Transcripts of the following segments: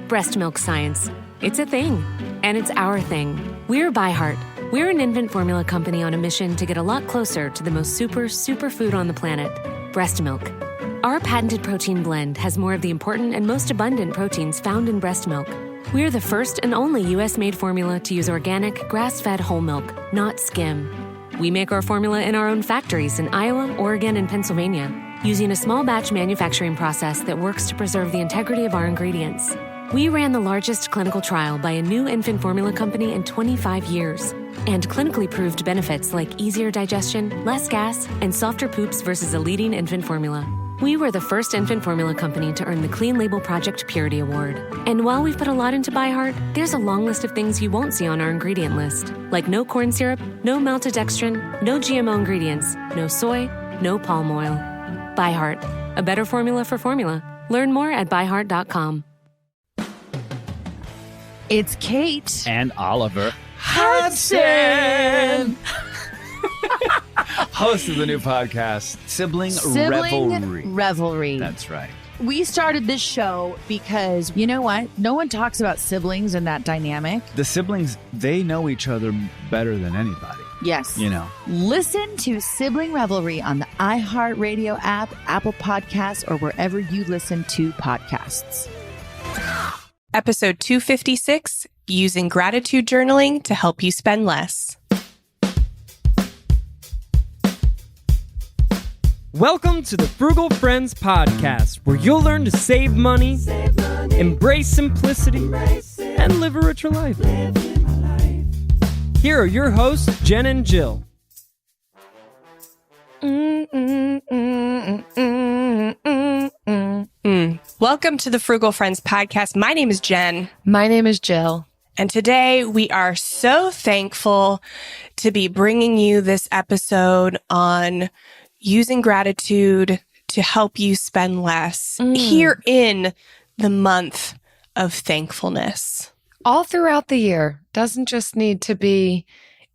Breast milk science. It's a thing, and it's our thing. We're ByHeart. We're an infant formula company on a mission to get a lot closer to the most super food on the planet, breast milk. Our patented protein blend has more of the important and most abundant proteins found in breast milk. We're the first and only U.S.-made formula to use organic, grass-fed whole milk, not skim. We make our formula in our own factories in Iowa, Oregon, and Pennsylvania, using a small batch manufacturing process that works to preserve the integrity of our ingredients. We ran the largest clinical trial by a new infant formula company in 25 years and clinically proved benefits like easier digestion, less gas, and softer poops versus a leading infant formula. We were the first infant formula company to earn the Clean Label Project Purity Award. And while we've put a lot into ByHeart, there's a long list of things you won't see on our ingredient list, like no corn syrup, no maltodextrin, no GMO ingredients, no soy, no palm oil. ByHeart, a better formula for formula. Learn more at byheart.com. It's Kate and Oliver Hudson. Host of the new podcast, Sibling Revelry. That's right. We started this show because, you know what? No one talks about siblings and that dynamic. The siblings, they know each other better than anybody. Yes. You know. Listen to Sibling Revelry on the iHeartRadio app, Apple Podcasts, or wherever you listen to podcasts. Episode 256, Using Gratitude Journaling to Help You Spend Less. Welcome to the Frugal Friends Podcast, where you'll learn to save money, embrace simplicity, and live a richer life. Here are your hosts, Jen and Jill. Welcome to the Frugal Friends Podcast. My name is Jen. My name is Jill. And today we are so thankful to be bringing you this episode on using gratitude to help you spend less here in the month of thankfulness. All throughout the year. Doesn't just need to be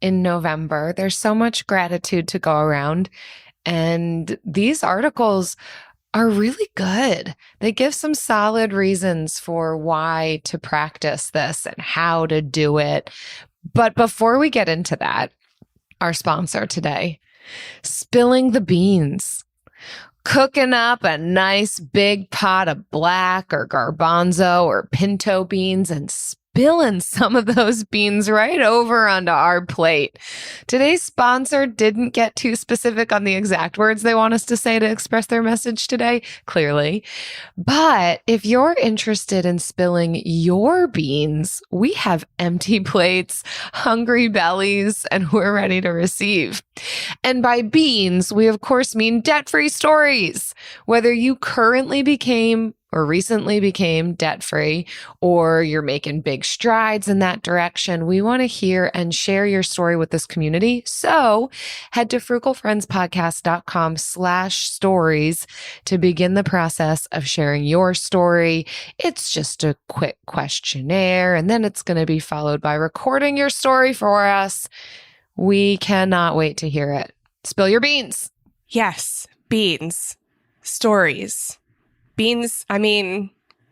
in November. There's so much gratitude to go around. And these articles are really good. They give some solid reasons for why to practice this and how to do it. But before we get into that, our sponsor today, Spilling the Beans. Cooking up a nice big pot of black or garbanzo or pinto beans and spilling some of those beans right over onto our plate. Today's sponsor didn't get too specific on the exact words they want us to say to express their message today, clearly. But if you're interested in spilling your beans, we have empty plates, hungry bellies, and we're ready to receive. And by beans, we of course mean debt-free stories. Whether you currently became or recently became debt-free, or you're making big strides in that direction, we want to hear and share your story with this community. So head to frugalfriendspodcast.com/stories to begin the process of sharing your story. It's just a quick questionnaire, and then it's going to be followed by recording your story for us. We cannot wait to hear it. Spill your beans. Yes, beans, stories. Beans, I mean,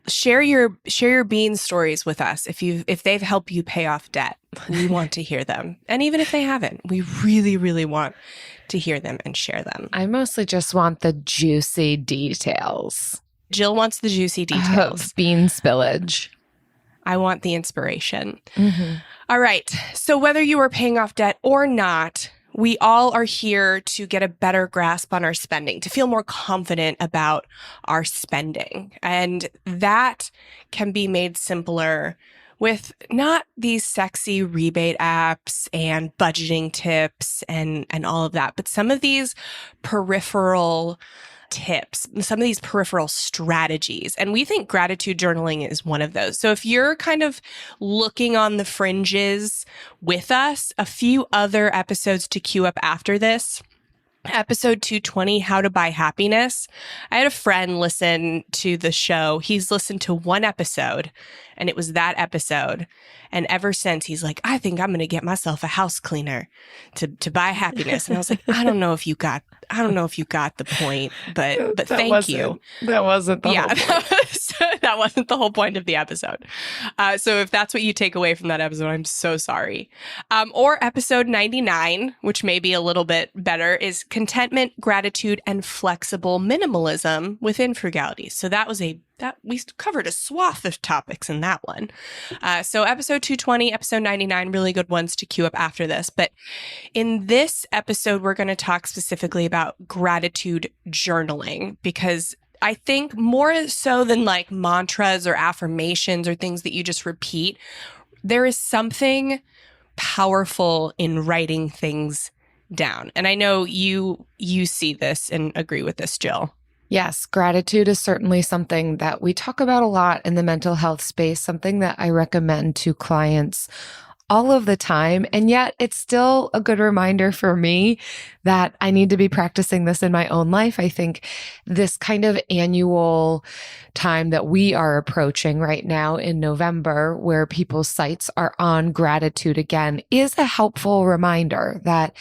share your bean stories with us. If they've helped you pay off debt, we want to hear them. And even if they haven't, we really, really want to hear them and share them. I mostly just want the juicy details. Jill wants the juicy details. Bean spillage. I want the inspiration. Mm-hmm. All right. So whether you are paying off debt or not, we all are here to get a better grasp on our spending, to feel more confident about our spending. And that can be made simpler with not these sexy rebate apps and budgeting tips and all of that, but some of these peripheral tips, some of these peripheral strategies. And we think gratitude journaling is one of those. So if you're kind of looking on the fringes with us, a few other episodes to queue up after this episode 220, How to Buy Happiness. I had a friend listen to the show. He's listened to one episode, and it was that episode. And ever since, he's like, I think I'm going to get myself a house cleaner to buy happiness. And I was like, I don't know if you got the point, but thank you. That wasn't the whole point. That wasn't the whole point of the episode. So if that's what you take away from that episode, I'm so sorry. Or episode 99, which may be a little bit better, is contentment, gratitude, and flexible minimalism within frugality. So that we covered a swath of topics in that one. So episode 220, episode 99, really good ones to queue up after this. But in this episode, we're going to talk specifically about gratitude journaling, because I think more so than like mantras or affirmations or things that you just repeat, there is something powerful in writing things down. And I know you see this and agree with this, Jill. Yes, gratitude is certainly something that we talk about a lot in the mental health space, something that I recommend to clients all of the time. And yet it's still a good reminder for me that I need to be practicing this in my own life. I think this kind of annual time that we are approaching right now in November, where people's sights are on gratitude again, is a helpful reminder that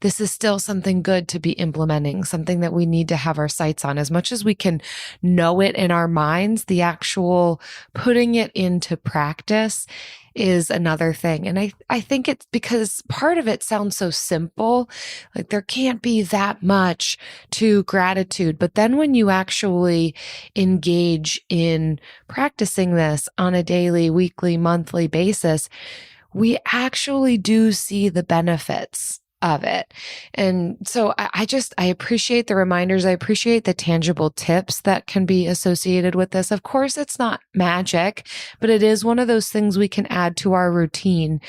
this is still something good to be implementing, something that we need to have our sights on. As much as we can know it in our minds, the actual putting it into practice is another thing. And I think it's because part of it sounds so simple, like there can't be that much to gratitude. But then when you actually engage in practicing this on a daily, weekly, monthly basis, we actually do see the benefits of it. And so I appreciate the reminders. I appreciate the tangible tips that can be associated with this. Of course, it's not magic, but it is one of those things we can add to our routine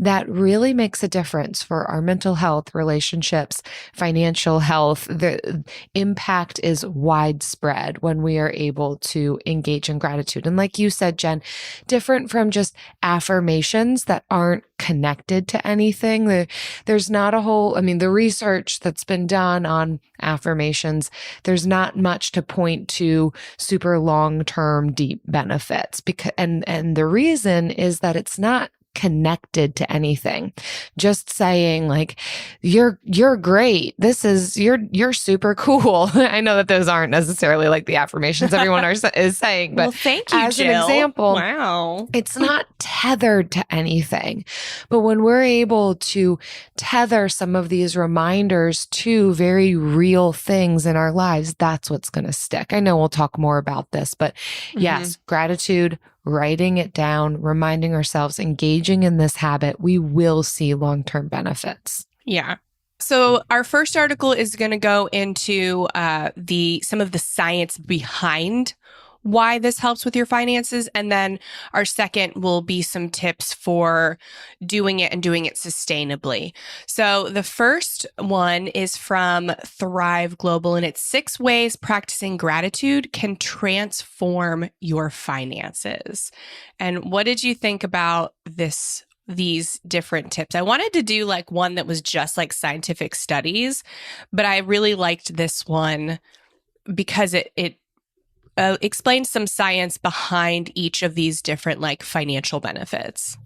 that really makes a difference for our mental health, relationships, financial health. The impact is widespread when we are able to engage in gratitude. And like you said, Jen, different from just affirmations that aren't connected to anything. There's not a whole, the research that's been done on affirmations, there's not much to point to super long-term deep benefits, because, and the reason is that it's not connected to anything. Just saying like, you're great. You're super cool. I know that those aren't necessarily like the affirmations everyone is saying, but well, thank you, as Jill. an example, wow, it's not tethered to anything. But when we're able to tether some of these reminders to very real things in our lives, that's what's going to stick. I know we'll talk more about this, but yes, gratitude, writing it down, reminding ourselves, engaging in this habit, we will see long-term benefits. Yeah. So our first article is going to go into some of the science behind why this helps with your finances. And then our second will be some tips for doing it and doing it sustainably. So the first one is from Thrive Global, and it's 6 ways practicing gratitude can transform your finances. And what did you think about these different tips? I wanted to do like one that was just like scientific studies, but I really liked this one because it explains some science behind each of these different like financial benefits.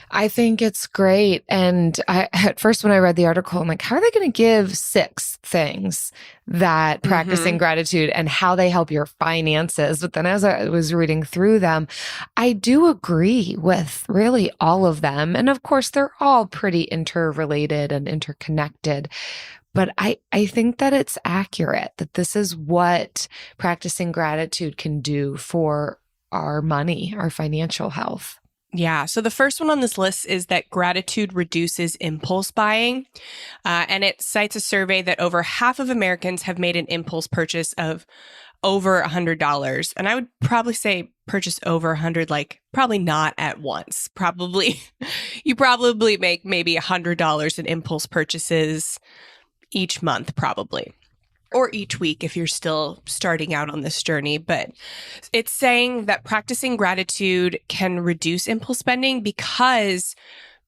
I think it's great. And at first when I read the article, I'm like, how are they going to give 6 things that practicing gratitude and how they help your finances? But then as I was reading through them, I do agree with really all of them. And of course, they're all pretty interrelated and interconnected. But I think that it's accurate, that this is what practicing gratitude can do for our money, our financial health. Yeah. So the first one on this list is that gratitude reduces impulse buying. And it cites a survey that over half of Americans have made an impulse purchase of over $100. And I would probably say purchase over 100, like probably not at once. You probably make maybe $100 in impulse purchases each month, probably, or each week if you're still starting out on this journey. But it's saying that practicing gratitude can reduce impulse spending because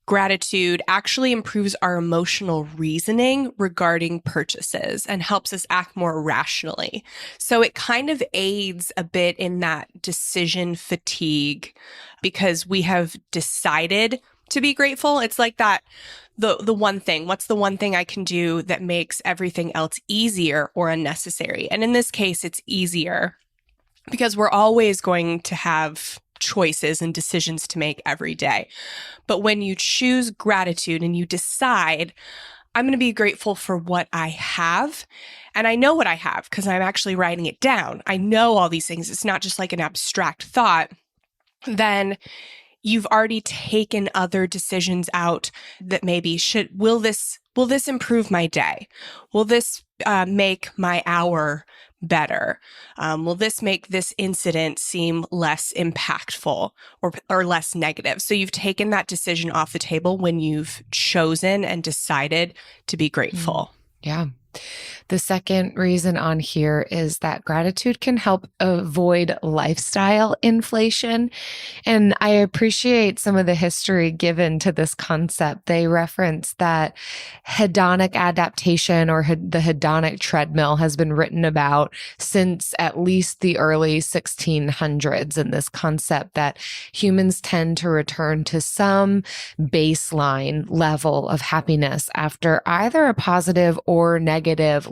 gratitude actually improves our emotional reasoning regarding purchases and helps us act more rationally. So it kind of aids a bit in that decision fatigue because we have decided to be grateful. It's like that, the one thing, what's the one thing I can do that makes everything else easier or unnecessary? And in this case, it's easier because we're always going to have choices and decisions to make every day. But when you choose gratitude and you decide, I'm going to be grateful for what I have, and I know what I have because I'm actually writing it down. I know all these things. It's not just like an abstract thought. Then you've already taken other decisions out that maybe will this improve my day? Will this make my hour better? Will this make this incident seem less impactful or less negative? So you've taken that decision off the table when you've chosen and decided to be grateful. Yeah. The second reason on here is that gratitude can help avoid lifestyle inflation. And I appreciate some of the history given to this concept. They reference that hedonic adaptation or the hedonic treadmill has been written about since at least the early 1600s. And this concept that humans tend to return to some baseline level of happiness after either a positive or negative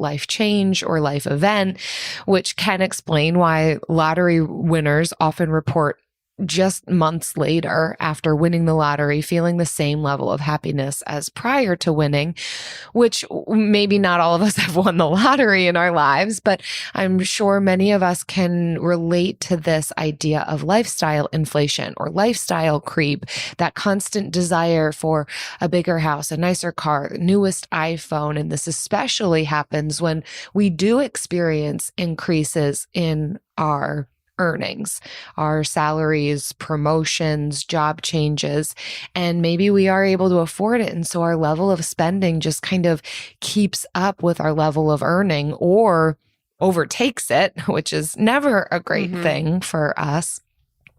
life change or life event, which can explain why lottery winners often report just months later after winning the lottery, feeling the same level of happiness as prior to winning, which maybe not all of us have won the lottery in our lives, but I'm sure many of us can relate to this idea of lifestyle inflation or lifestyle creep, that constant desire for a bigger house, a nicer car, the newest iPhone. And this especially happens when we do experience increases in our earnings, our salaries, promotions, job changes, and maybe we are able to afford it. And so our level of spending just kind of keeps up with our level of earning or overtakes it, which is never a great thing for us.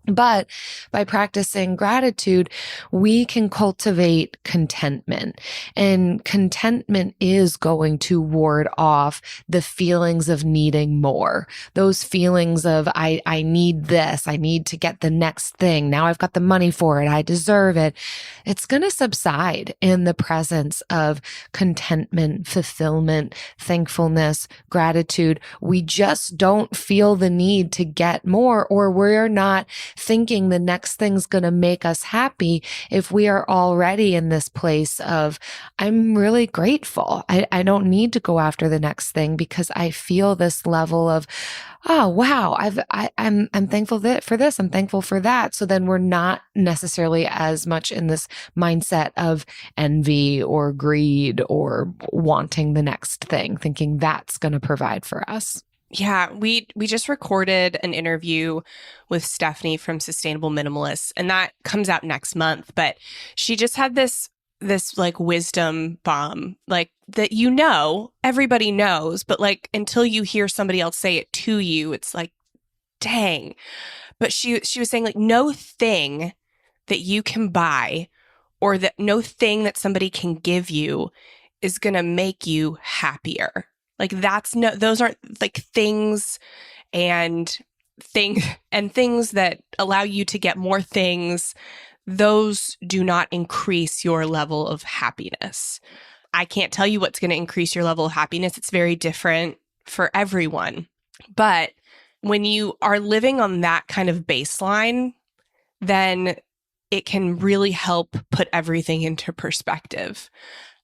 But by practicing gratitude, we can cultivate contentment. And contentment is going to ward off the feelings of needing more. Those feelings of, I need this, I need to get the next thing. Now I've got the money for it, I deserve it. It's going to subside in the presence of contentment, fulfillment, thankfulness, gratitude. We just don't feel the need to get more, or we're not thinking the next thing's going to make us happy if we are already in this place of, I'm really grateful. I don't need to go after the next thing because I feel this level of, oh, wow, I'm thankful for this. I'm thankful for that. So then we're not necessarily as much in this mindset of envy or greed or wanting the next thing, thinking that's going to provide for us. Yeah, we just recorded an interview with Stephanie from Sustainable Minimalists, and that comes out next month. But she just had this like wisdom bomb, like that, everybody knows, but like until you hear somebody else say it to you, it's like, dang. But she was saying like no thing that you can buy or that no thing that somebody can give you is going to make you happier. Like those aren't like things and things that allow you to get more things. Those do not increase your level of happiness. I can't tell you what's going to increase your level of happiness. It's very different for everyone. But when you are living on that kind of baseline, then it can really help put everything into perspective.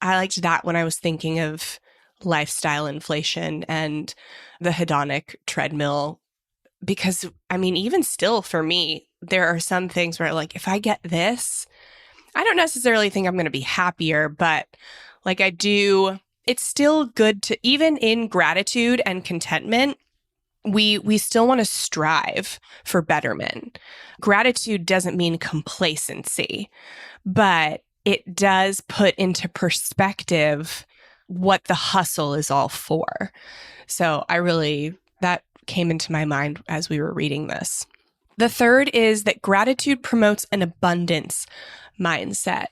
I liked that when I was thinking of lifestyle inflation and the hedonic treadmill, because I mean, even still for me, there are some things where like, if I get this, I don't necessarily think I'm going to be happier, but like I do, it's still good to, even in gratitude and contentment, we still want to strive for betterment. Gratitude doesn't mean complacency, but it does put into perspective what the hustle is all for. So that came into my mind as we were reading this. The third is that gratitude promotes an abundance mindset.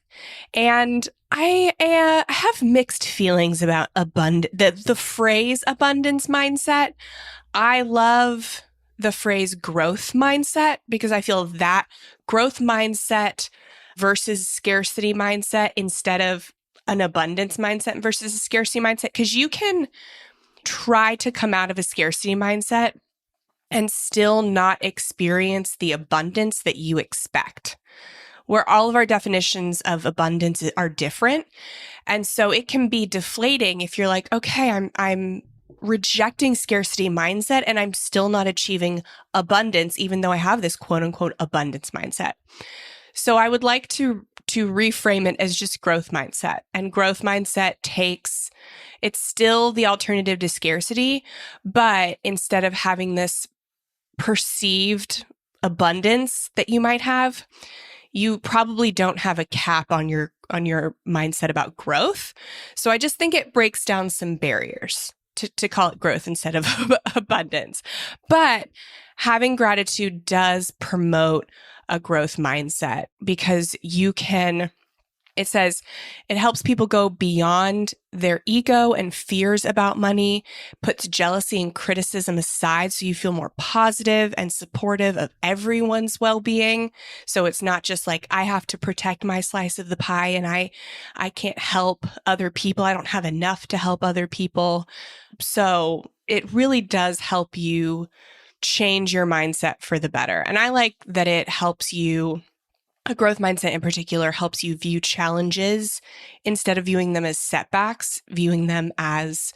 And I have mixed feelings about the phrase abundance mindset. I love the phrase growth mindset because I feel that growth mindset versus scarcity mindset instead of an abundance mindset versus a scarcity mindset, because you can try to come out of a scarcity mindset and still not experience the abundance that you expect, where all of our definitions of abundance are different. And so it can be deflating if you're like, okay, I'm rejecting scarcity mindset and I'm still not achieving abundance, even though I have this quote unquote abundance mindset. So I would like to reframe it as just growth mindset. And growth mindset it's still the alternative to scarcity, but instead of having this perceived abundance that you might have, you probably don't have a cap on your mindset about growth. So I just think it breaks down some barriers to call it growth instead of abundance. But having gratitude does promote a growth mindset because it says it helps people go beyond their ego and fears about money, puts jealousy and criticism aside so you feel more positive and supportive of everyone's well-being. So it's not just like, I have to protect my slice of the pie and I can't help other people. I don't have enough to help other people. So it really does help you change your mindset for the better. And I like that it helps you. A growth mindset in particular helps you view challenges instead of viewing them as setbacks, viewing them as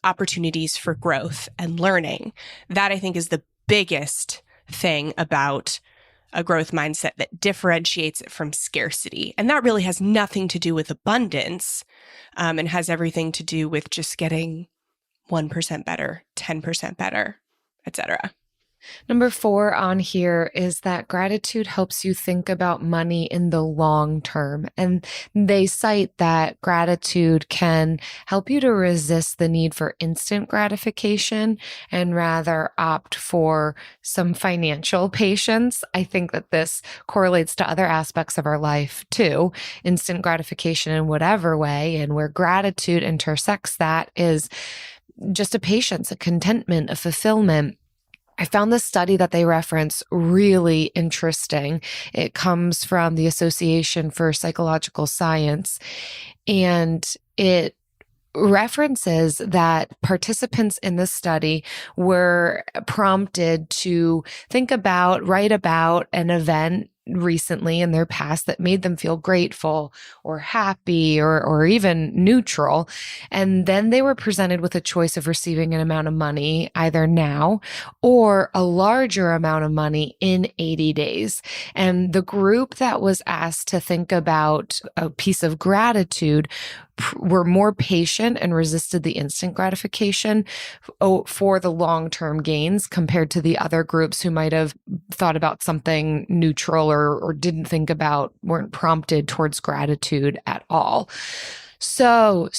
opportunities for growth and learning. That I think is the biggest thing about a growth mindset that differentiates it from scarcity. And that really has nothing to do with abundance, and has everything to do with just getting 1% better, 10% better, etc. Number 4 on here is that gratitude helps you think about money in the long term. And they cite that gratitude can help you to resist the need for instant gratification and rather opt for some financial patience. I think that this correlates to other aspects of our life too. Instant gratification in whatever way, and where gratitude intersects that is just a patience, a contentment, a fulfillment. I found this study that they reference really interesting. It comes from the Association for Psychological Science, and it references that participants in this study were prompted to write about an event recently in their past that made them feel grateful or happy or even neutral. And then they were presented with a choice of receiving an amount of money either now or a larger amount of money in 80 days. And the group that was asked to think about a piece of gratitude were more patient and resisted the instant gratification for the long-term gains compared to the other groups who might have thought about something neutral or weren't prompted towards gratitude at all. So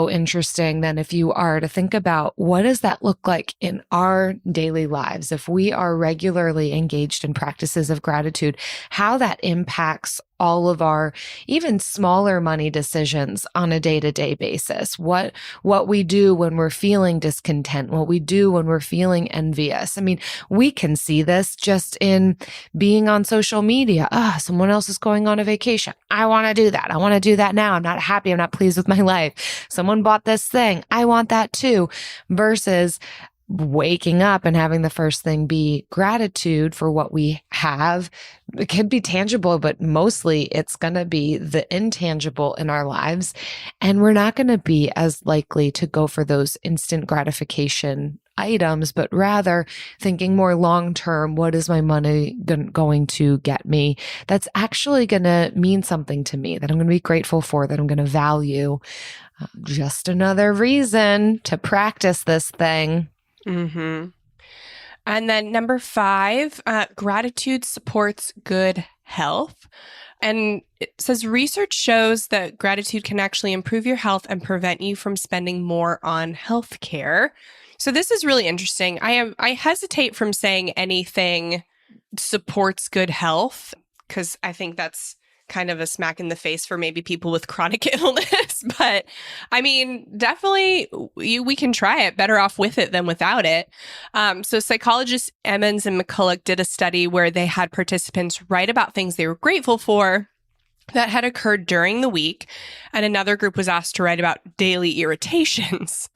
interesting then if you are to think about what does that look like in our daily lives, if we are regularly engaged in practices of gratitude, how that impacts all of our even smaller money decisions on a day-to-day basis. What we do when we're feeling discontent, what we do when we're feeling envious. I mean, we can see this just in being on social media. Someone else is going on a vacation. I want to do that. I want to do that now. I'm not happy. I'm not pleased with my life. Someone bought this thing. I want that too. Versus waking up and having the first thing be gratitude for what we have. It can be tangible, but mostly it's going to be the intangible in our lives. And we're not going to be as likely to go for those instant gratification items, but rather thinking more long-term, what is my money going to get me? That's actually going to mean something to me, that I'm going to be grateful for, that I'm going to value. Just another reason to practice this thing. Mm-hmm. And then number 5, gratitude supports good health. And it says research shows that gratitude can actually improve your health and prevent you from spending more on healthcare. So this is really interesting. I hesitate from saying anything supports good health because I think that's kind of a smack in the face for maybe people with chronic illness. But I mean, definitely we can try it. Better off with it than without it. So psychologists Emmons and McCulloch did a study where they had participants write about things they were grateful for that had occurred during the week, and another group was asked to write about daily irritations.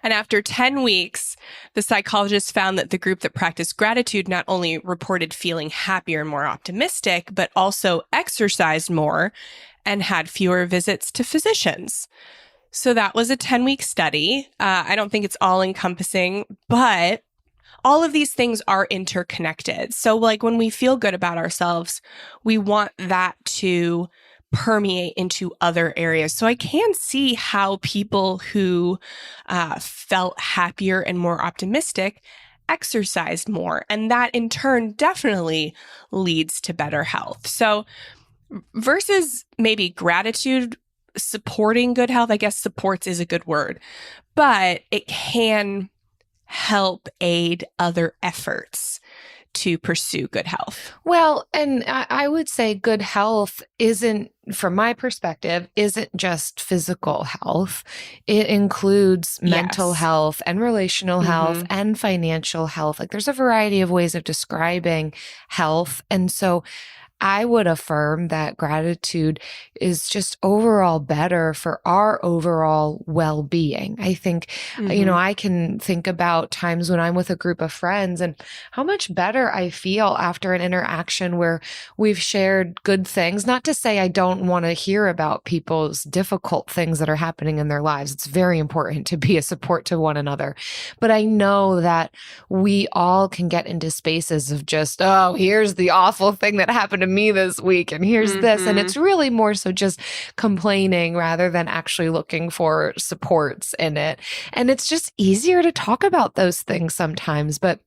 And after 10 weeks, the psychologists found that the group that practiced gratitude not only reported feeling happier and more optimistic, but also exercised more and had fewer visits to physicians. So that was a 10-week study. I don't think it's all encompassing, but all of these things are interconnected. So like when we feel good about ourselves, we want that to permeate into other areas. So I can see how people who felt happier and more optimistic exercised more. And that in turn definitely leads to better health. So versus maybe gratitude supporting good health, I guess supports is a good word, but it can help aid other efforts to pursue good health. Well, and I would say good health isn't, from my perspective, isn't just physical health. It includes mental health and relational health and financial health. Like there's a variety of ways of describing health. And so I would affirm that gratitude is just overall better for our overall well-being. I think, I can think about times when I'm with a group of friends and how much better I feel after an interaction where we've shared good things. Not to say I don't want to hear about people's difficult things that are happening in their lives. It's very important to be a support to one another. But I know that we all can get into spaces of just, oh, here's the awful thing that happened to me this week, and here's this. And it's really more so just complaining rather than actually looking for supports in it. And it's just easier to talk about those things sometimes. But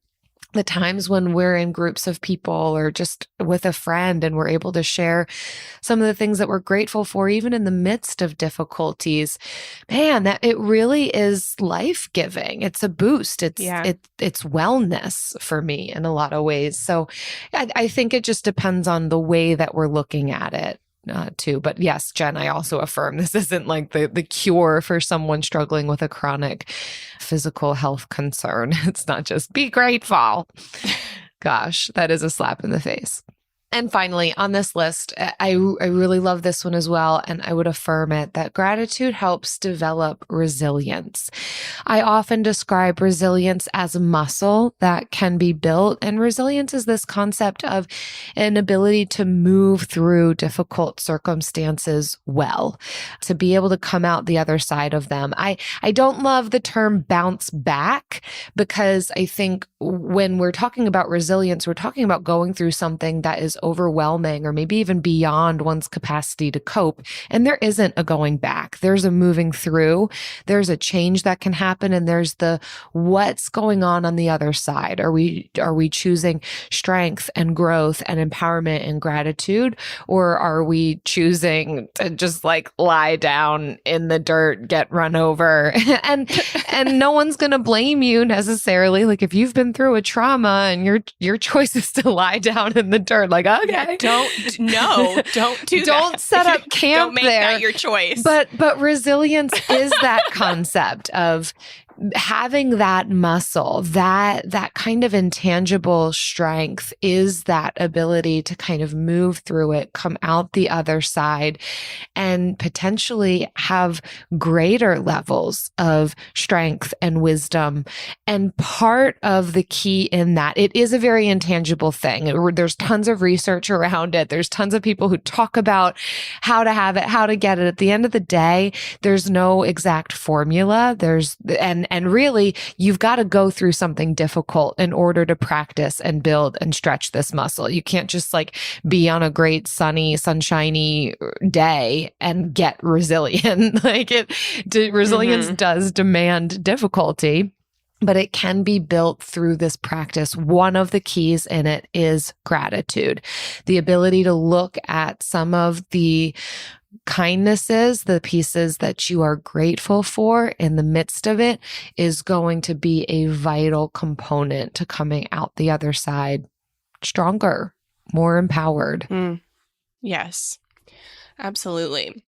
the times when we're in groups of people or just with a friend and we're able to share some of the things that we're grateful for, even in the midst of difficulties, man, that it really is life-giving. It's a boost. It's wellness for me in a lot of ways. So I think it just depends on the way that we're looking at it. Too. But yes, Jen, I also affirm this isn't like the cure for someone struggling with a chronic physical health concern. It's not just be grateful. Gosh, that is a slap in the face. And finally, on this list, I really love this one as well, and I would affirm it, that gratitude helps develop resilience. I often describe resilience as a muscle that can be built, and resilience is this concept of an ability to move through difficult circumstances well, to be able to come out the other side of them. I don't love the term bounce back, because I think when we're talking about resilience, we're talking about going through something that is overwhelming or maybe even beyond one's capacity to cope. And there isn't a going back. There's a moving through. There's a change that can happen. And there's the what's going on the other side. Are we choosing strength and growth and empowerment and gratitude? Or are we choosing to just like lie down in the dirt, get run over? and no one's going to blame you necessarily. Like if you've been through a trauma and your choice is to lie down in the dirt, like, okay. Yeah, don't do that. Don't set up camp don't make there. That your choice. But resilience is that concept of having that muscle, that kind of intangible strength is that ability to kind of move through it, come out the other side, and potentially have greater levels of strength and wisdom. And part of the key in that, it is a very intangible thing. There's tons of research around it. There's tons of people who talk about how to have it, how to get it. At the end of the day, there's no exact formula. And really, you've got to go through something difficult in order to practice and build and stretch this muscle. You can't just like be on a great sunny, sunshiny day and get resilient. Resilience does demand difficulty, but it can be built through this practice. One of the keys in it is gratitude, the ability to look at some of the kindnesses, the pieces that you are grateful for in the midst of it is going to be a vital component to coming out the other side stronger, more empowered. Yes. Absolutely.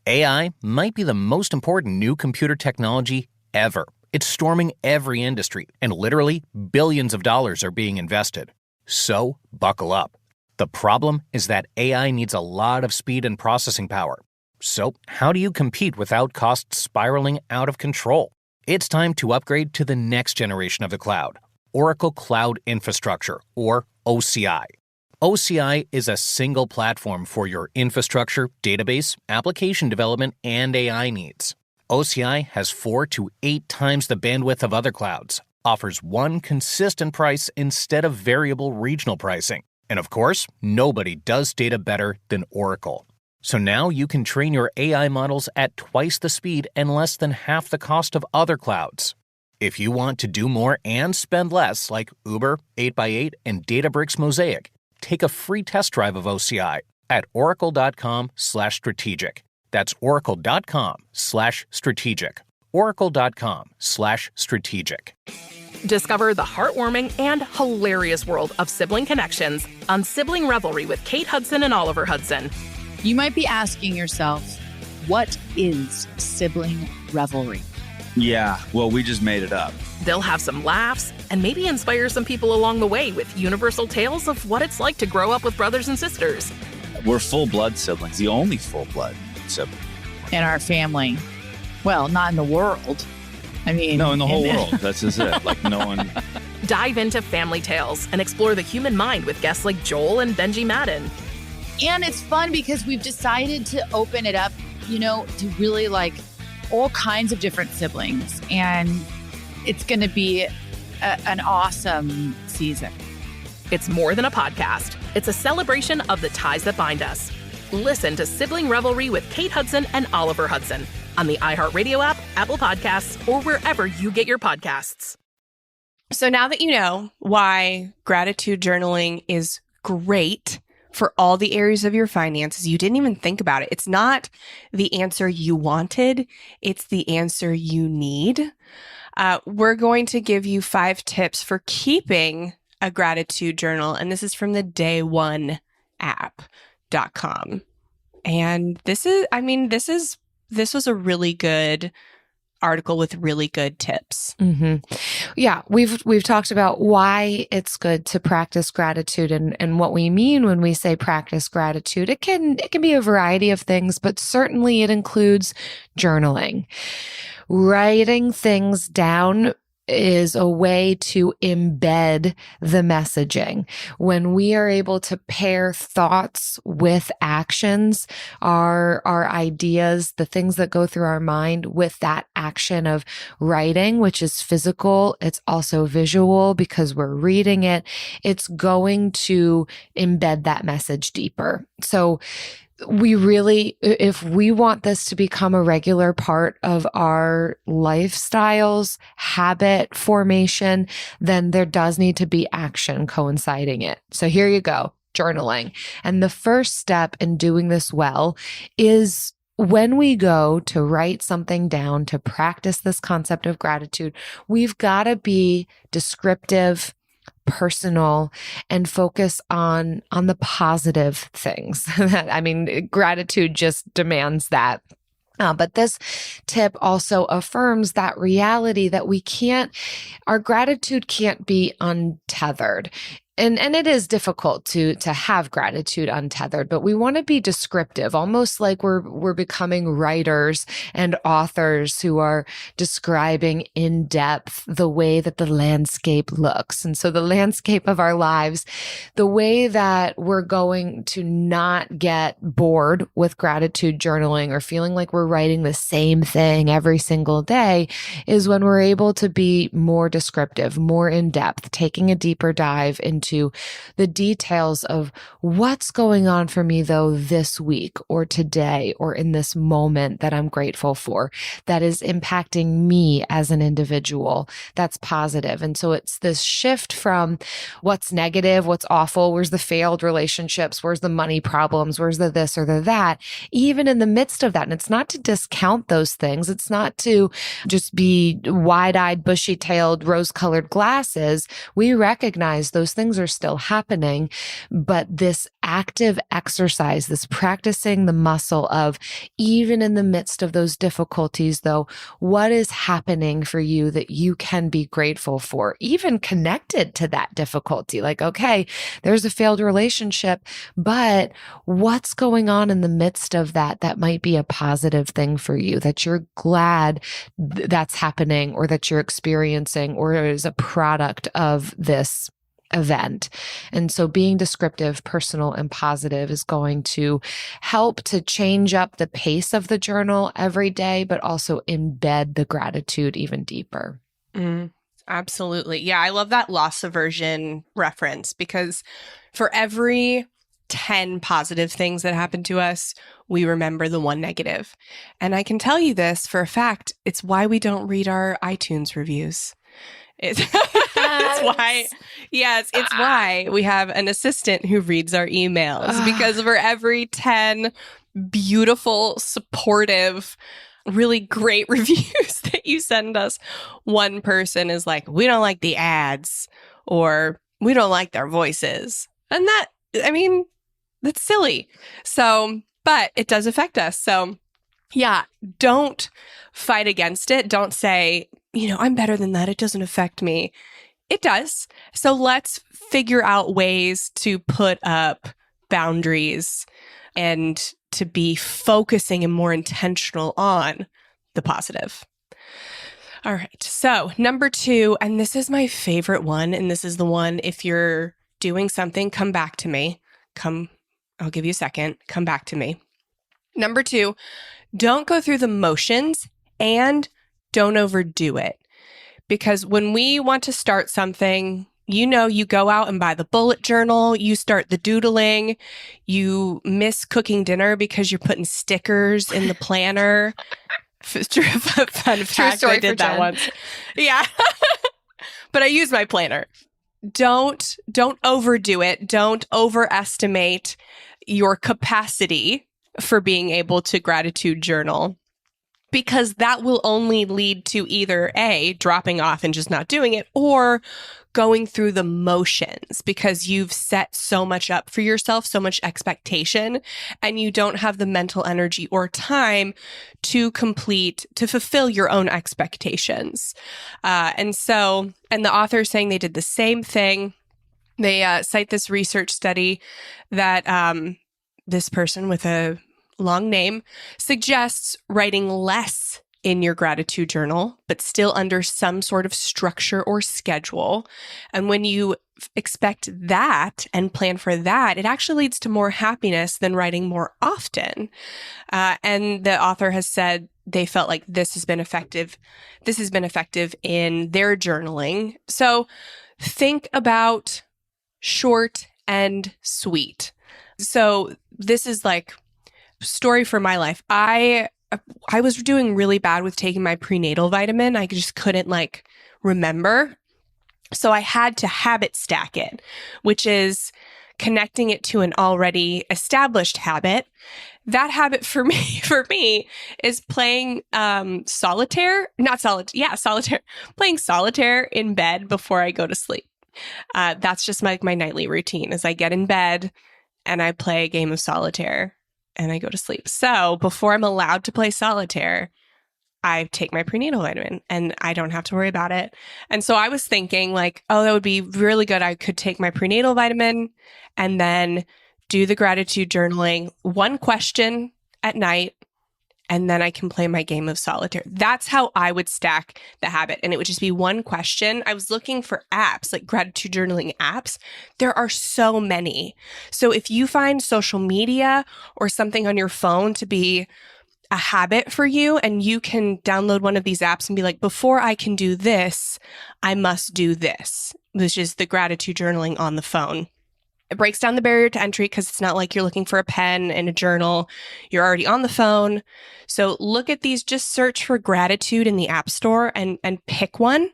AI might be the most important new computer technology ever. It's storming every industry, and literally billions of dollars are being invested. So, buckle up. The problem is that AI needs a lot of speed and processing power. So, how do you compete without costs spiraling out of control? It's time to upgrade to the next generation of the cloud, Oracle Cloud Infrastructure, or OCI. OCI is a single platform for your infrastructure, database, application development, and AI needs. OCI has 4 to 8 times the bandwidth of other clouds, offers one consistent price instead of variable regional pricing. And of course, nobody does data better than Oracle. So now you can train your AI models at twice the speed and less than half the cost of other clouds. If you want to do more and spend less, like Uber, 8x8, and Databricks Mosaic, take a free test drive of OCI at oracle.com/strategic. That's oracle.com/strategic. oracle.com/strategic. Discover the heartwarming and hilarious world of sibling connections on Sibling Revelry with Kate Hudson and Oliver Hudson. You might be asking yourself, what is sibling revelry? Yeah, well, we just made it up. They'll have some laughs and maybe inspire some people along the way with universal tales of what it's like to grow up with brothers and sisters. We're full-blood siblings, the only full-blood sibling. In our family. Well, not in the world. I mean... No, in the whole world. That's just it. Like, no one... Dive into family tales and explore the human mind with guests like Joel and Benji Madden. And it's fun because we've decided to open it up, to really like all kinds of different siblings. And it's going to be an awesome season. It's more than a podcast. It's a celebration of the ties that bind us. Listen to Sibling Revelry with Kate Hudson and Oliver Hudson on the iHeartRadio app, Apple Podcasts, or wherever you get your podcasts. So now that you know why gratitude journaling is great for all the areas of your finances, you didn't even think about it. It's not the answer you wanted. It's the answer you need. We're going to give you 5 tips for keeping a gratitude journal. And this is from the dayoneapp.com. And this was a really good article with really good tips. Mm-hmm. Yeah, we've talked about why it's good to practice gratitude and what we mean when we say practice gratitude. It can be a variety of things, but certainly it includes journaling. Writing things down is a way to embed the messaging. When we are able to pair thoughts with actions, our ideas, the things that go through our mind with that action of writing, which is physical, it's also visual because we're reading it, it's going to embed that message deeper. So if we want this to become a regular part of our lifestyles, habit formation, then there does need to be action coinciding it. So here you go, journaling. And the first step in doing this well is when we go to write something down, to practice this concept of gratitude, we've got to be descriptive, personal, and focus on the positive things. Gratitude just demands that. But this tip also affirms that reality that our gratitude can't be untethered. And it is difficult to have gratitude untethered, but we want to be descriptive, almost like we're becoming writers and authors who are describing in depth the way that the landscape looks. And so the landscape of our lives, the way that we're going to not get bored with gratitude journaling or feeling like we're writing the same thing every single day is when we're able to be more descriptive, more in depth, taking a deeper dive into the details of what's going on for me though this week or today or in this moment that I'm grateful for, that is impacting me as an individual, that's positive. And so it's this shift from what's negative, what's awful, where's the failed relationships, where's the money problems, where's the this or the that, even in the midst of that. And it's not to discount those things. It's not to just be wide-eyed, bushy-tailed, rose-colored glasses. We recognize those things things are still happening, but this active exercise, this practicing the muscle of, even in the midst of those difficulties, though, what is happening for you that you can be grateful for, even connected to that difficulty? Like, okay, there's a failed relationship, but what's going on in the midst of that might be a positive thing for you, that you're glad that's happening, or that you're experiencing, or is a product of this event. And so being descriptive, personal, and positive is going to help to change up the pace of the journal every day, but also embed the gratitude even deeper. Absolutely. Yeah, I love that loss aversion reference, because for every 10 positive things that happen to us, we remember the one negative. And I can tell you this for a fact, it's why we don't read our iTunes reviews. It's why we have an assistant who reads our emails, because for every 10 beautiful, supportive, really great reviews that you send us, one person is like, we don't like the ads, or we don't like their voices. And that's silly. So, but it does affect us. So yeah, don't fight against it. Don't say, I'm better than that. It doesn't affect me. It does. So let's figure out ways to put up boundaries and to be focusing and more intentional on the positive. All right. So number 2, and this is my favorite one, and this is the one, if you're doing something, come back to me. I'll give you a second. Come back to me. Number 2, don't go through the motions and don't overdo it. Because when we want to start something, you go out and buy the bullet journal, you start the doodling, you miss cooking dinner because you're putting stickers in the planner. Fun fact, I did that once. Yeah. But I use my planner. Don't overdo it. Don't overestimate your capacity for being able to gratitude journal, because that will only lead to either A, dropping off and just not doing it, or going through the motions because you've set so much up for yourself, so much expectation, and you don't have the mental energy or time to fulfill your own expectations. And the author is saying they did the same thing. They cite this research study that this person with a long name suggests writing less in your gratitude journal, but still under some sort of structure or schedule. And when you expect that and plan for that, it actually leads to more happiness than writing more often. And the author has said they felt like this has been effective. This has been effective in their journaling. So think about short and sweet. So this is like story for my life. I was doing really bad with taking my prenatal vitamin. I just couldn't remember. So I had to habit stack it, which is connecting it to an already established habit. That habit for me is playing solitaire, playing solitaire in bed before I go to sleep. That's just my nightly routine is I get in bed and I play a game of solitaire and I go to sleep. So before I'm allowed to play solitaire, I take my prenatal vitamin and I don't have to worry about it. And so I was thinking that would be really good. I could take my prenatal vitamin and then do the gratitude journaling, one question at night, and then I can play my game of solitaire. That's how I would stack the habit. And it would just be one question. I was looking for apps, like gratitude journaling apps. There are so many. So if you find social media or something on your phone to be a habit for you, and you can download one of these apps and be like, before I can do this, I must do this, which is the gratitude journaling on the phone. It breaks down the barrier to entry because it's not like you're looking for a pen and a journal. You're already on the phone. So look at these, just search for gratitude in the App Store and pick one.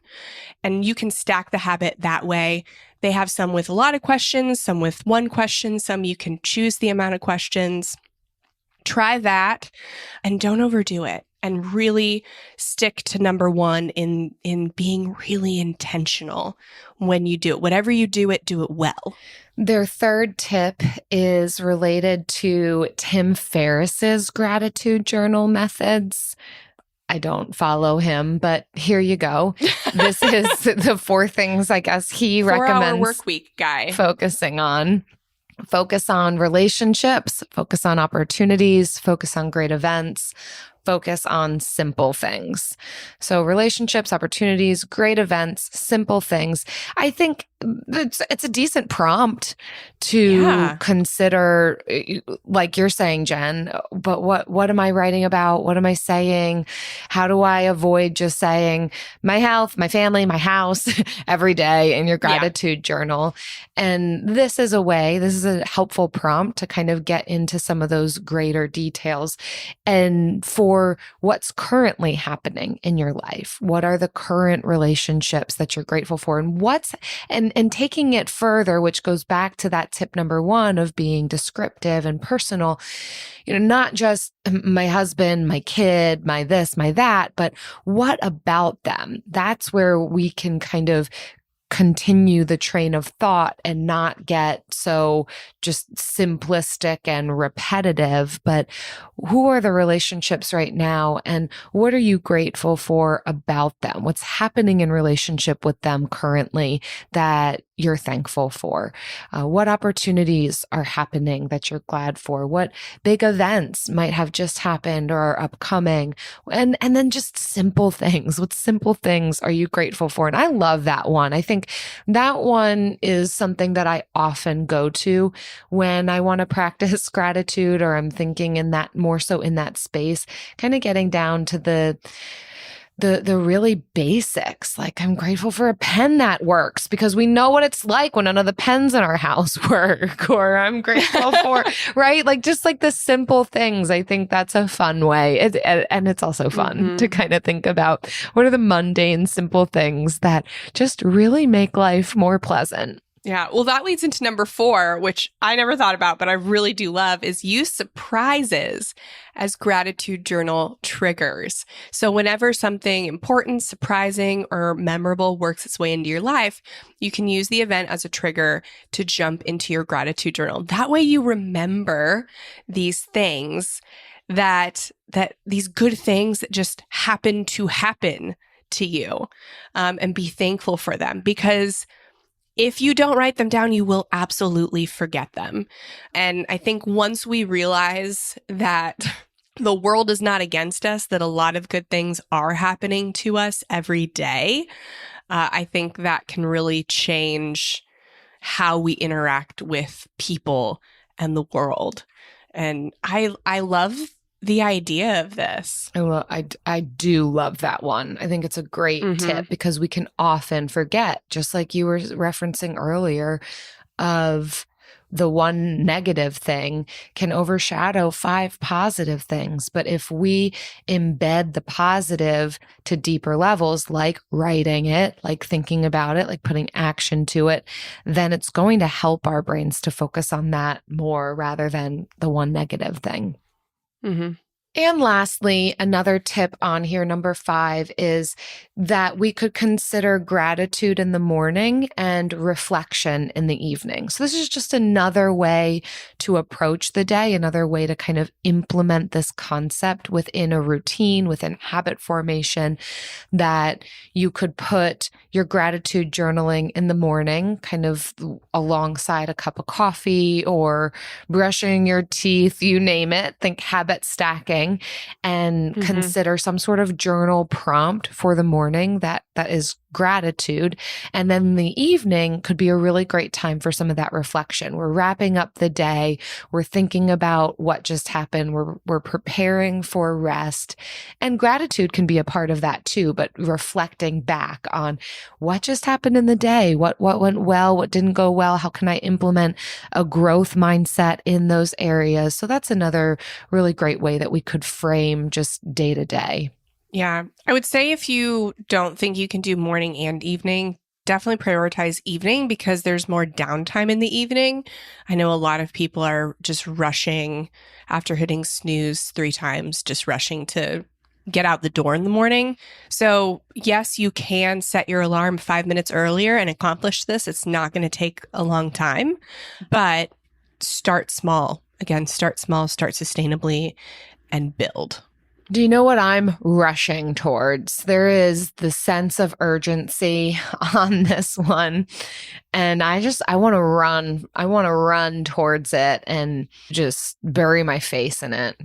And you can stack the habit that way. They have some with a lot of questions, some with one question, some you can choose the amount of questions. Try that and don't overdo it, and really stick to number one in being really intentional when you do it. Whatever you do it well. Their third tip is related to Tim Ferriss's gratitude journal methods. I don't follow him, but here you go. This is the 4 things I guess he recommends. 4-hour work week guy. Focusing on. Focus on relationships, focus on opportunities, focus on great events, focus on simple things. So relationships, opportunities, great events, simple things. I think it's a decent prompt to consider, like you're saying, Jen, but what am I writing about? What am I saying? How do I avoid just saying my health, my family, my house every day in your gratitude journal? And this is a helpful prompt to kind of get into some of those greater details. And for what's currently happening in your life, what are the current relationships that you're grateful for, and taking it further, which goes back to that tip number 1 of being descriptive and personal, not just my husband, my kid, my this, my that, but what about them? That's where we can kind of continue the train of thought and not get so just simplistic and repetitive, but who are the relationships right now and what are you grateful for about them? What's happening in relationship with them currently that you're thankful for? What opportunities are happening that you're glad for? What big events might have just happened or are upcoming? And then just simple things. What simple things are you grateful for? And I love that one. I think that one is something that I often go to when I want to practice gratitude or I'm thinking in that more so in that space, kind of getting down to the really basics. Like I'm grateful for a pen that works because we know what it's like when none of the pens in our house work, or I'm grateful for, right? Like just like the simple things. I think that's a fun way. And it's also fun to kind of think about what are the mundane, simple things that just really make life more pleasant. Yeah. Well, that leads into number 4, which I never thought about, but I really do love, is use surprises as gratitude journal triggers. So whenever something important, surprising, or memorable works its way into your life, you can use the event as a trigger to jump into your gratitude journal. That way you remember these things that these good things that just happen to you, and be thankful for them, because if you don't write them down, you will absolutely forget them. And I think once we realize that the world is not against us, that a lot of good things are happening to us every day, I think that can really change how we interact with people and the world. And I love the idea of this. Well, I do love that one. I think it's a great tip because we can often forget, just like you were referencing earlier, of the one negative thing can overshadow 5 positive things. But if we embed the positive to deeper levels, like writing it, like thinking about it, like putting action to it, then it's going to help our brains to focus on that more rather than the one negative thing. Mm-hmm. And lastly, another tip on here, number 5, is that we could consider gratitude in the morning and reflection in the evening. So this is just another way to approach the day, another way to kind of implement this concept within a routine, within habit formation, that you could put your gratitude journaling in the morning, kind of alongside a cup of coffee or brushing your teeth, you name it. Think habit stacking. And consider some sort of journal prompt for the morning that is gratitude. And then the evening could be a really great time for some of that reflection. We're wrapping up the day. We're thinking about what just happened. We're preparing for rest. And gratitude can be a part of that too, but reflecting back on what just happened in the day, what went well, what didn't go well, how can I implement a growth mindset in those areas. So that's another really great way that we could frame just day to day. Yeah. I would say if you don't think you can do morning and evening, definitely prioritize evening because there's more downtime in the evening. I know a lot of people are just rushing after hitting snooze 3 times, just rushing to get out the door in the morning. So yes, you can set your alarm 5 minutes earlier and accomplish this. It's not going to take a long time, but start small. Again, start small, start sustainably, and build. Do you know what I'm rushing towards? There is the sense of urgency on this one. And I want to run. I want to run towards it and just bury my face in it.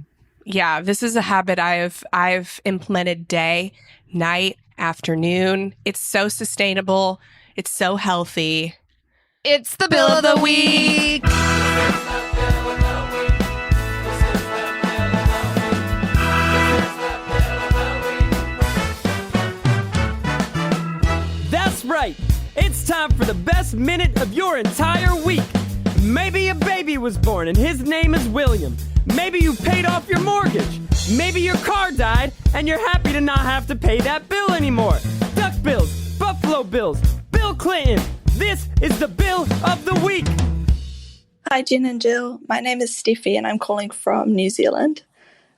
Yeah, this is a habit I've implemented day, night, afternoon. It's so sustainable. It's so healthy. It's the Bill of the Week. That's right. It's time for the best minute of your entire week. Maybe a baby was born and his name is William. Maybe you paid off your mortgage. Maybe your car died and you're happy to not have to pay that bill anymore. Duck bills, Buffalo Bills, Bill Clinton. This is the Bill of the Week. Hi, Jen and Jill. My name is Steffi and I'm calling from New Zealand.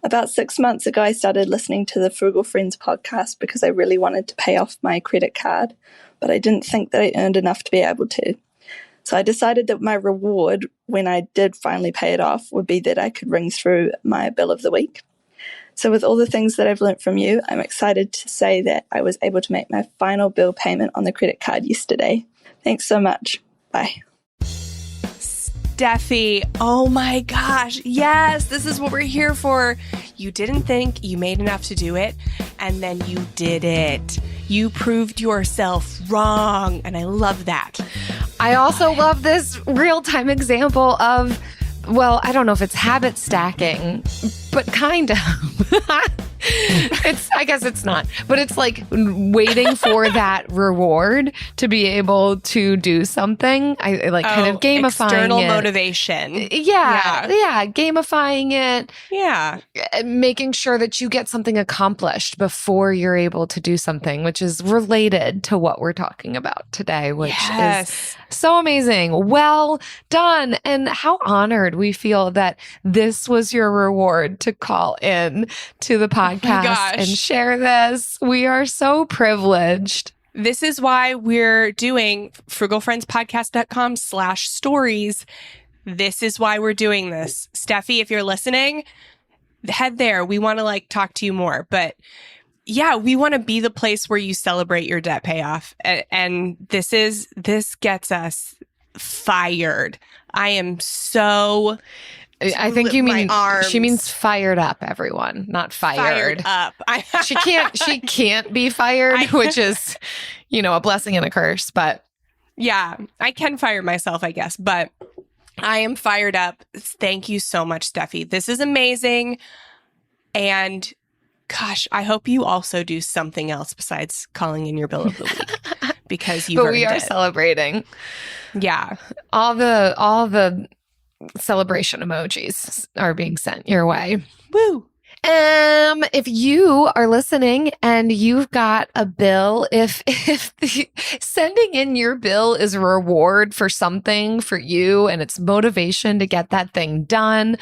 About 6 months ago, I started listening to the Frugal Friends podcast because I really wanted to pay off my credit card, but I didn't think that I earned enough to be able to. So I decided that my reward when I did finally pay it off would be that I could ring through my bill of the week. So with all the things that I've learnt from you, I'm excited to say that I was able to make my final bill payment on the credit card yesterday. Thanks so much. Bye. Steffi, oh my gosh, yes, this is what we're here for. You didn't think you made enough to do it, and then you did it. You proved yourself wrong, and I love that. I also love this real-time example of, well, I don't know if it's habit stacking, but kind of. I guess it's not, but it's like waiting for that reward to be able to do something. I like kind of gamifying external it. motivation. Yeah, gamifying it. Yeah. Making sure that you get something accomplished before you're able to do something, which is related to what we're talking about today, which is so amazing. Well done. And how honored we feel that this was your reward to call in to the podcast and share this. We are so privileged. This is why we're doing frugalfriendspodcast.com/stories. This is why we're doing this. Steffi, if you're listening, head there. We want to talk to you more. But yeah, we want to be the place where you celebrate your debt payoff. And this gets us fired. I am so... I think you mean she means fired up, everyone, not fired. Fired up. She can't be fired, which is, a blessing and a curse, but yeah, I can fire myself, I guess, but I am fired up. Thank you so much, Steffi. This is amazing. And gosh, I hope you also do something else besides calling in your bill of the week because you But we are celebrating. Yeah. All the celebration emojis are being sent your way. Woo! If you are listening and you've got a bill, if sending in your bill is a reward for something for you and it's motivation to get that thing done,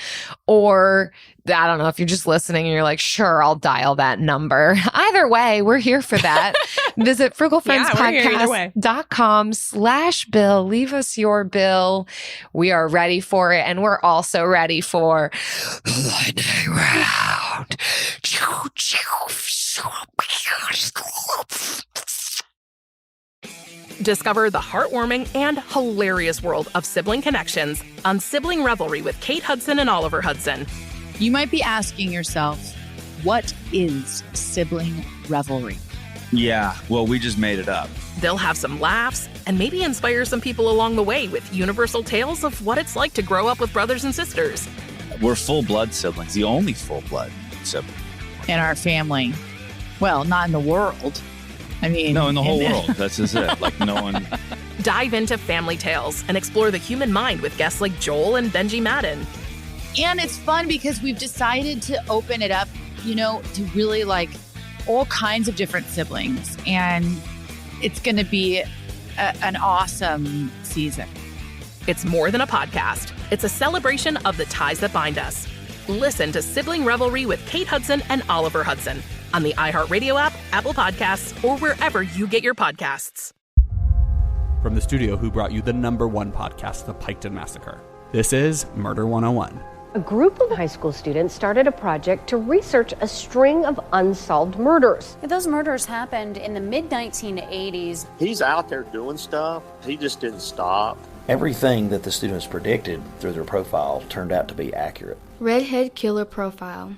or I don't know, if you're just listening and you're like, sure, I'll dial that number. Either way, we're here for that. Visit frugalfriendspodcast.com/bill. Leave us your bill. We are ready for it. And we're also ready for lightning round. Discover the heartwarming and hilarious world of sibling connections on Sibling Revelry with Kate Hudson and Oliver Hudson. You might be asking yourself, what is sibling revelry? Yeah, well, we just made it up. They'll have some laughs and maybe inspire some people along the way with universal tales of what it's like to grow up with brothers and sisters. We're full-blood siblings, the only full-blood sibling. In our family. Well, not in the world. I mean... No, in the whole world. That's just it. No one... Dive into family tales and explore the human mind with guests like Joel and Benji Madden. And it's fun because we've decided to open it up, to really all kinds of different siblings. And it's going to be an awesome season. It's more than a podcast. It's a celebration of the ties that bind us. Listen to Sibling Revelry with Kate Hudson and Oliver Hudson on the iHeartRadio app, Apple Podcasts, or wherever you get your podcasts. From the studio who brought you the #1 podcast, The Piketon Massacre, this is Murder 101. A group of high school students started a project to research a string of unsolved murders. Those murders happened in the mid-1980s. He's out there doing stuff. He just didn't stop. Everything that the students predicted through their profile turned out to be accurate. Redhead killer profile.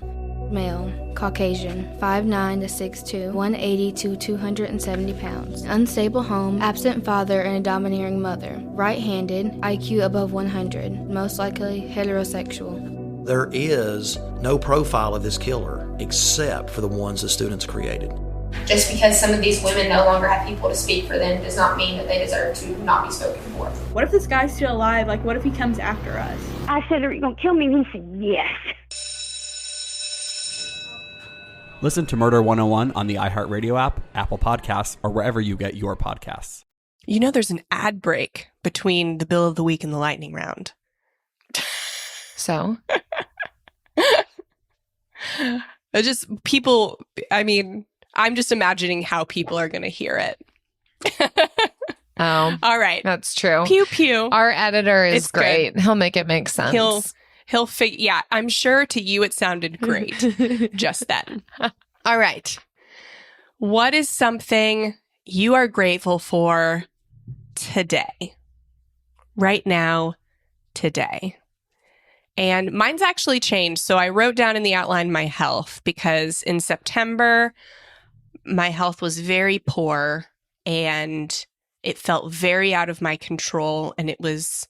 Male, Caucasian, 5'9" to 6'2", 180 to 270 pounds. Unstable home, absent father and a domineering mother. Right-handed, IQ above 100, most likely heterosexual. There is no profile of this killer except for the ones the students created. Just because some of these women no longer have people to speak for them does not mean that they deserve to not be spoken for. What if this guy's still alive? Like, what if he comes after us? I said, are you going to kill me? And he said, yes. Listen to Murder 101 on the iHeartRadio app, Apple Podcasts, or wherever you get your podcasts. You know, there's an ad break between the Bill of the Week and the Lightning Round. So? Just people, I mean, I'm just imagining how people are going to hear it. Oh, all right. That's true. Pew, pew. Our editor is It's great. good. He'll make it make sense. He'll yeah, I'm sure to you it sounded great just then. All right. What is something you are grateful for today? Right now, today. And mine's actually changed. So I wrote down in the outline my health because in September, my health was very poor and it felt very out of my control, and it was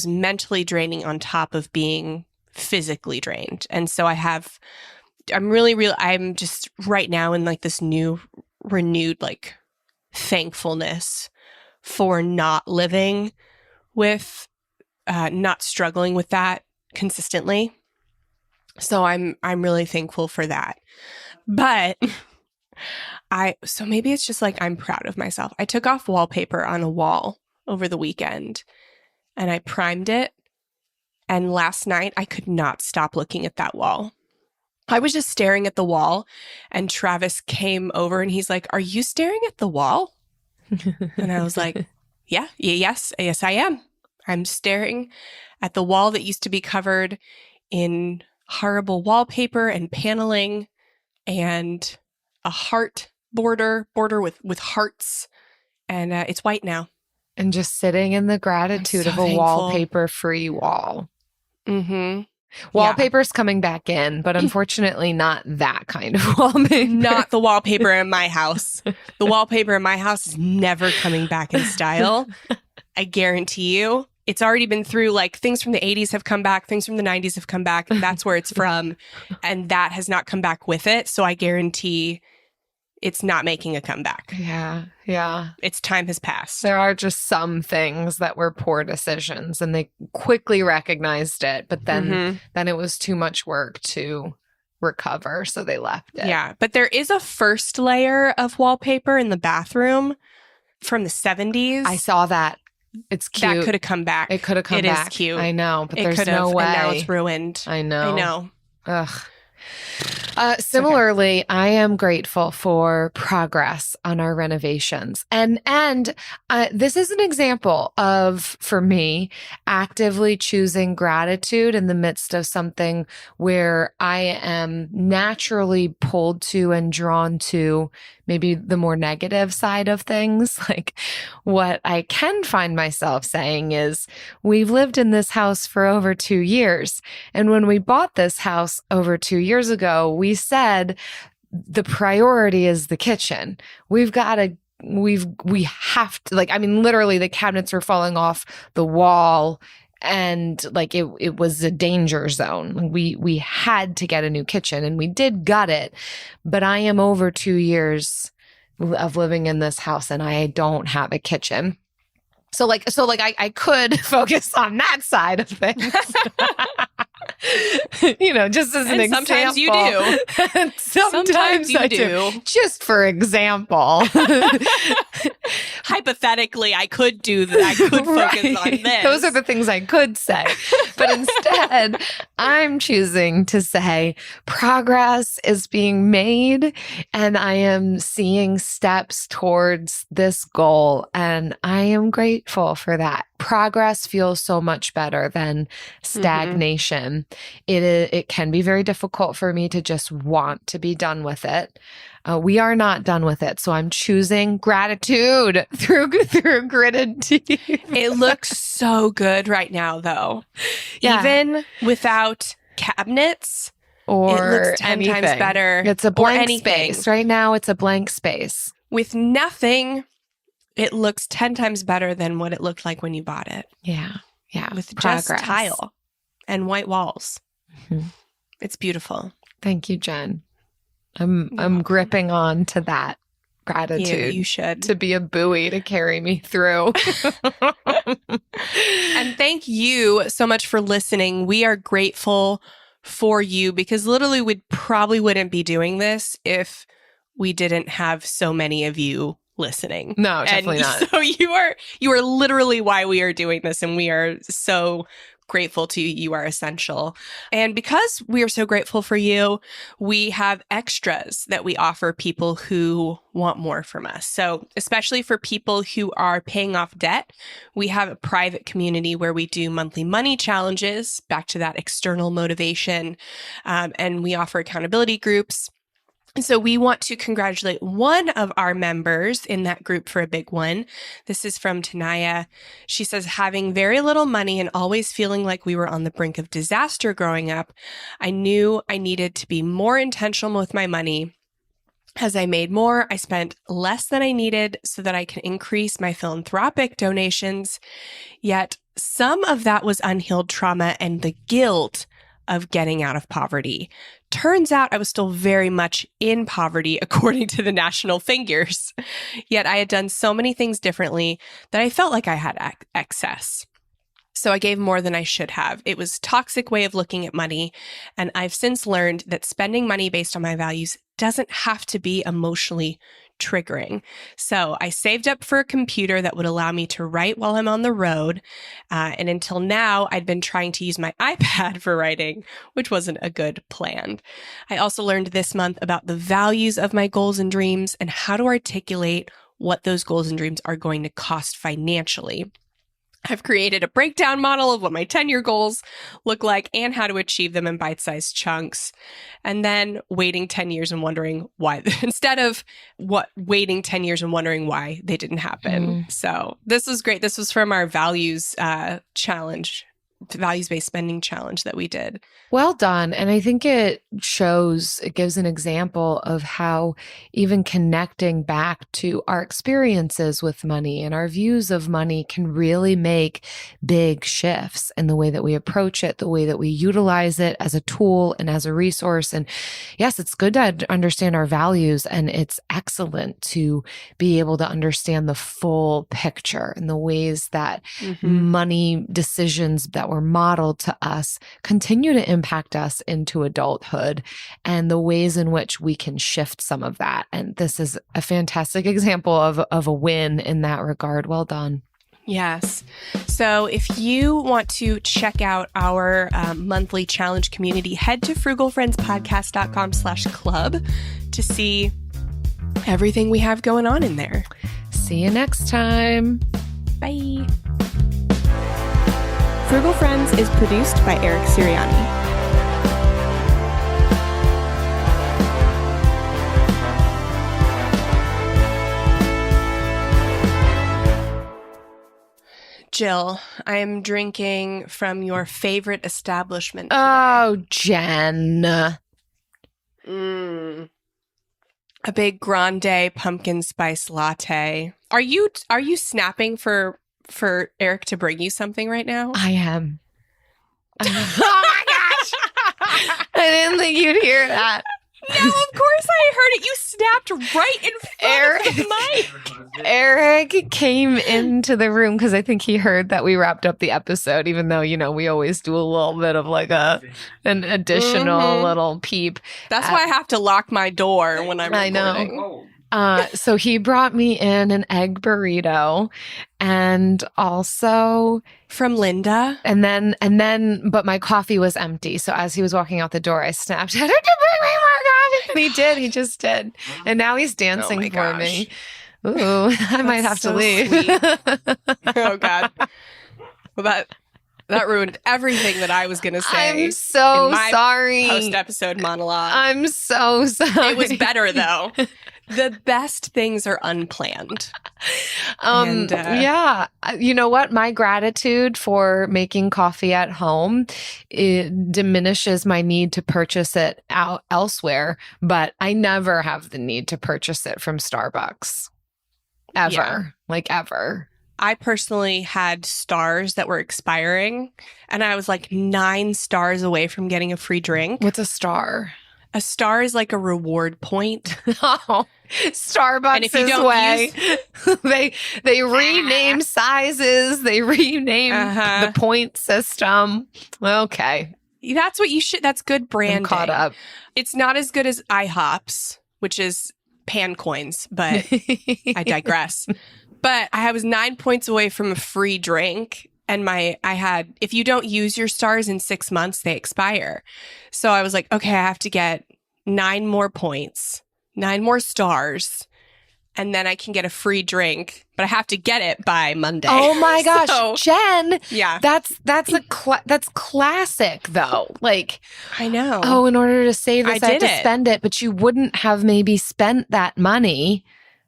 mentally draining on top of being physically drained. And so I'm just right now in like this new renewed like thankfulness for not living with not struggling with that consistently. So I'm really thankful for that. But so maybe it's just like I'm proud of myself. I took off wallpaper on a wall over the weekend and I primed it. And last night I could not stop looking at that wall. I was just staring at the wall and Travis came over and he's like, "Are you staring at the wall?" And I was like, yes, I am. I'm staring at the wall that used to be covered in horrible wallpaper and paneling and a heart border with hearts. And it's white now. And just sitting in the gratitude of a thankful. wallpaper-free wall. Mm-hmm. Wallpaper's coming back in, but unfortunately not that kind of wallpaper. Not the wallpaper in my house. The wallpaper in my house is never coming back in style. I guarantee you. It's already been through, like, things from the 80s have come back, things from the 90s have come back, and that's where it's from. And that has not come back with it. So I guarantee it's not making a comeback. Yeah. Its time has passed. There are just some things that were poor decisions and they quickly recognized it, but then it was too much work to recover, so they left it. Yeah, but there is a first layer of wallpaper in the bathroom from the 70s. I saw that. It's cute. That could have come back. It could have come back. It is cute. I know, but it there's no way. And now it's ruined. I know. Ugh. Similarly, okay. I am grateful for progress on our renovations. And this is an example of, for me, actively choosing gratitude in the midst of something where I am naturally pulled to and drawn to maybe the more negative side of things. Like, what I can find myself saying is, we've lived in this house for over 2 years. And when we bought this house over 2 years ago, we said the priority is the kitchen. We have to, like, I mean, literally the cabinets were falling off the wall. And like it was a danger zone. We had to get a new kitchen, and we did gut it. But I am over 2 years of living in this house, and I don't have a kitchen. So I could focus on that side of things. Just as an example. Sometimes you do. Sometimes you do. Just for example. Hypothetically, I could do that. I could focus on this. Those are the things I could say. But instead, I'm choosing to say progress is being made and I am seeing steps towards this goal. And I am grateful for that. Progress feels so much better than stagnation. It can be very difficult for me to just want to be done with it. We are not done with it. So I'm choosing gratitude through gritted teeth. It looks so good right now, though. Yeah. Even without cabinets or it looks 10 times better. It's a blank space. Right now, it's a blank space. With nothing, it looks 10 times better than what it looked like when you bought it. Yeah. Yeah. With just tile and white walls. Mm-hmm. It's beautiful. Thank you, Jen. I'm gripping on to that gratitude. You should. To be a buoy to carry me through. And thank you so much for listening. We are grateful for you because literally we probably wouldn't be doing this if we didn't have so many of you listening. No, definitely not. So you are literally why we are doing this, and we are so grateful to you. You are essential. And because we are so grateful for you, we have extras that we offer people who want more from us. So especially for people who are paying off debt, we have a private community where we do monthly money challenges, back to that external motivation, and we offer accountability groups. So we want to congratulate one of our members in that group for a big one. This is from Tanaya. She says, having very little money and always feeling like we were on the brink of disaster growing up, I knew I needed to be more intentional with my money. As I made more, I spent less than I needed so that I can increase my philanthropic donations. Yet some of that was unhealed trauma and the guilt of getting out of poverty. Turns out I was still very much in poverty according to the national figures. Yet I had done so many things differently that I felt like I had excess. So I gave more than I should have. It was a toxic way of looking at money. And I've since learned that spending money based on my values doesn't have to be emotionally triggering. So I saved up for a computer that would allow me to write while I'm on the road. And until now, I'd been trying to use my iPad for writing, which wasn't a good plan. I also learned this month about the values of my goals and dreams and how to articulate what those goals and dreams are going to cost financially. I've created a breakdown model of what my 10-year goals look like and how to achieve them in bite-sized chunks. And then waiting 10 years and wondering why, instead of waiting 10 years and wondering why they didn't happen. So this was great. This was from our values challenge, values-based spending challenge that we did. Well done. And I think it gives an example of how even connecting back to our experiences with money and our views of money can really make big shifts in the way that we approach it, the way that we utilize it as a tool and as a resource. And yes, it's good to understand our values, and it's excellent to be able to understand the full picture and the ways that money decisions that were modeled to us continue to impact us into adulthood, and the ways in which we can shift some of that. And this is a fantastic example of a win in that regard. Well done. Yes. So if you want to check out our monthly challenge community, head to frugalfriendspodcast.com/club to see everything we have going on in there. See you next time. Bye. Frugal Friends is produced by Eric Siriani. Jill, I am drinking from your favorite establishment today. Oh, Jen. A big grande pumpkin spice latte. Are you snapping for Eric to bring you something right now? I am. Oh my gosh. I didn't think you'd hear that. No, of course I heard it. You snapped right in front of the mic. Eric came into the room because I think he heard that we wrapped up the episode, even though, we always do a little bit of like an additional little peep. That's why I have to lock my door when I'm recording. I know. So he brought me in an egg burrito and also from Linda. And then, but my coffee was empty. So as he was walking out the door, I snapped, "Did you bring me more coffee?" And he did. He just did. And now he's dancing for me. Ooh, I might have to leave. Oh, God. Well, that ruined everything that I was going to say. I'm so sorry. Post-episode monologue. I'm so sorry. It was better, though. The best things are unplanned. Yeah. You know what? My gratitude for making coffee at home, it diminishes my need to purchase it out elsewhere, but I never have the need to purchase it from Starbucks. Ever. Yeah. Like ever. I personally had stars that were expiring, and I was like 9 stars away from getting a free drink. What's a star? A star is like a reward point. Oh, Starbucks and if you don't way. They rename sizes. They rename the point system. Okay. That's what you should. That's good branding. I'm caught up. It's not as good as IHOPs, which is pan coins, but I digress. But I was 9 points away from a free drink. And if you don't use your stars in 6 months, they expire. So I was like, okay, I have to get 9 more points, 9 more stars, and then I can get a free drink. But I have to get it by Monday. Oh my gosh, Jen! Yeah, that's classic though. Like, I know. Oh, in order to save this, I have to spend it. But you wouldn't have maybe spent that money.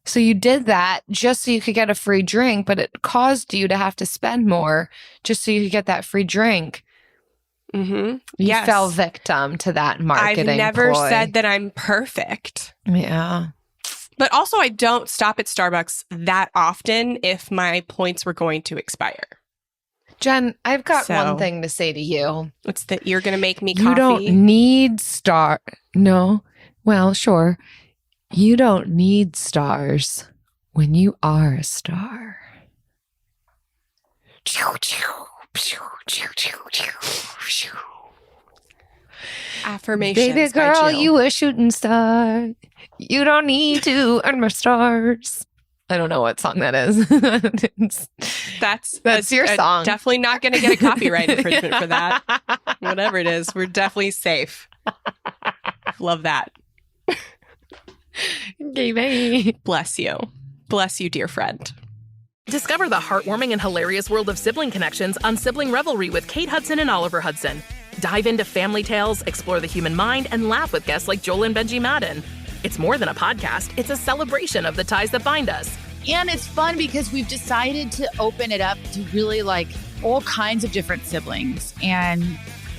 So you did that just so you could get a free drink, but it caused you to have to spend more just so you could get that free drink. Mm-hmm. You fell victim to that marketing I've never ploy. said that I'm perfect. Yeah. But also I don't stop at Starbucks that often if my points were going to expire. Jen, I've got one thing to say to you. It's that you're going to make me coffee. You don't need No. Well, sure. You don't need stars when you are a star. Affirmations. Baby girl, you a shooting star. You don't need to earn more stars. I don't know what song that is. That's your song. Definitely not going to get a copyright infringement for that. Whatever it is, we're definitely safe. Love that. Okay, bye. Bless you. Bless you, dear friend. Discover the heartwarming and hilarious world of sibling connections on Sibling Revelry with Kate Hudson and Oliver Hudson. Dive into family tales, explore the human mind, and laugh with guests like Joel and Benji Madden. It's more than a podcast, it's a celebration of the ties that bind us. And it's fun because we've decided to open it up to really like all kinds of different siblings. And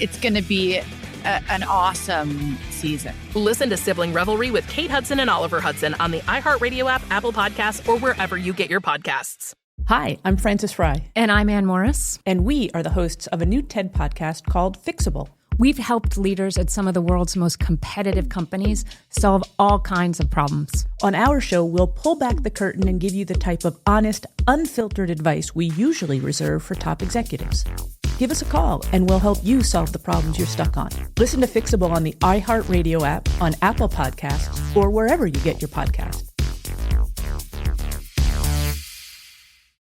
it's going to be an awesome season. Listen to Sibling Revelry with Kate Hudson and Oliver Hudson on the iHeartRadio app, Apple Podcasts, or wherever you get your podcasts. Hi, I'm Frances Fry. And I'm Ann Morris. And we are the hosts of a new TED podcast called Fixable. We've helped leaders at some of the world's most competitive companies solve all kinds of problems. On our show, we'll pull back the curtain and give you the type of honest, unfiltered advice we usually reserve for top executives. Give us a call and we'll help you solve the problems you're stuck on. Listen to Fixable on the iHeartRadio app, on Apple Podcasts, or wherever you get your podcasts.